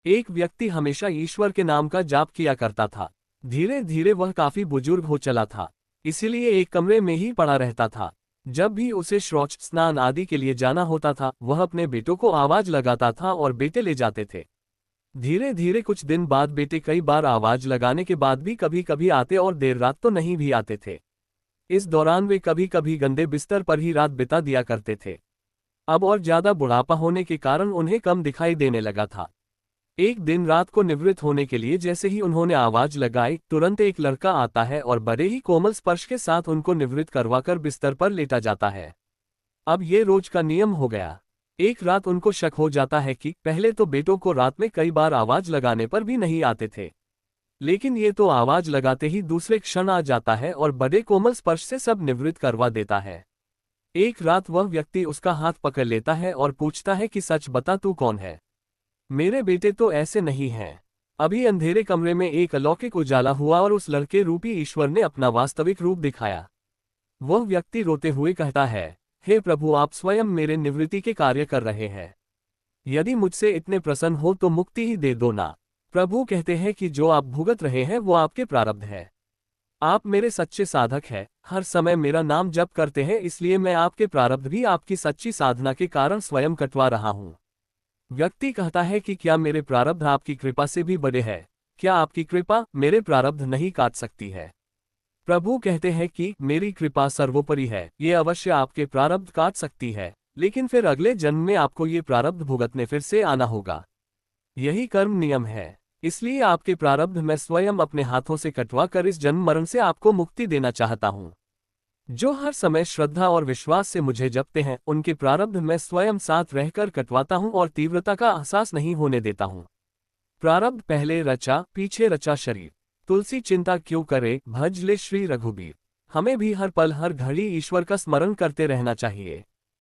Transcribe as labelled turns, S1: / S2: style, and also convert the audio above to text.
S1: एक व्यक्ति हमेशा ईश्वर के नाम का जाप किया करता था। धीरे धीरे वह काफी बुजुर्ग हो चला था, इसीलिए एक कमरे में ही पड़ा रहता था। जब भी उसे शौच स्नान आदि के लिए जाना होता था, वह अपने बेटों को आवाज लगाता था और बेटे ले जाते थे। धीरे धीरे कुछ दिन बाद बेटे कई बार आवाज लगाने के बाद भी कभी कभी आते और देर रात तो नहीं भी आते थे। इस दौरान वे कभी कभी गंदे बिस्तर पर ही रात बिता दिया करते थे। अब और ज्यादा बुढ़ापा होने के कारण उन्हें कम दिखाई देने लगा था। एक दिन रात को निवृत्त होने के लिए जैसे ही उन्होंने आवाज लगाई, तुरंत एक लड़का आता है और बड़े ही कोमल स्पर्श के साथ उनको निवृत्त करवाकर बिस्तर पर लेटा जाता है। अब ये रोज का नियम हो गया। एक रात उनको शक हो जाता है कि पहले तो बेटों को रात में कई बार आवाज लगाने पर भी नहीं आते थे, लेकिन ये तो आवाज लगाते ही दूसरे क्षण आ जाता है और बड़े कोमल स्पर्श से सब निवृत्त करवा देता है। एक रात वह व्यक्ति उसका हाथ पकड़ लेता है और पूछता है कि सच बता, तू कौन है? मेरे बेटे तो ऐसे नहीं हैं। अभी अंधेरे कमरे में एक अलौकिक उजाला हुआ और उस लड़के रूपी ईश्वर ने अपना वास्तविक रूप दिखाया। वह व्यक्ति रोते हुए कहता है, हे प्रभु, आप स्वयं मेरे निवृत्ति के कार्य कर रहे हैं। यदि मुझसे इतने प्रसन्न हो तो मुक्ति ही दे दो ना। प्रभु कहते हैं कि जो आप भुगत रहे हैं वो आपके प्रारब्ध है। आप मेरे सच्चे साधक हैं, हर समय मेरा नाम जप करते हैं, इसलिए मैं आपके प्रारब्ध भी आपकी सच्ची साधना के कारण स्वयं कटवा रहा हूँ। व्यक्ति कहता है कि क्या मेरे प्रारब्ध आपकी कृपा से भी बड़े हैं? क्या आपकी कृपा मेरे प्रारब्ध नहीं काट सकती है? प्रभु कहते हैं कि मेरी कृपा सर्वोपरि है, ये अवश्य आपके प्रारब्ध काट सकती है, लेकिन फिर अगले जन्म में आपको ये प्रारब्ध भुगतने फिर से आना होगा। यही कर्म नियम है, इसलिए आपके प्रारब्ध मैं स्वयं अपने हाथों से कटवा कर इस जन्म मरण से आपको मुक्ति देना चाहता हूँ। जो हर समय श्रद्धा और विश्वास से मुझे जपते हैं, उनके प्रारब्ध मैं स्वयं साथ रहकर कटवाता हूँ और तीव्रता का एहसास नहीं होने देता हूँ। प्रारब्ध पहले रचा पीछे रचा शरीर, तुलसी चिंता क्यों करे, भज ले श्री रघुबीर। हमें भी हर पल हर घड़ी ईश्वर का स्मरण करते रहना चाहिए।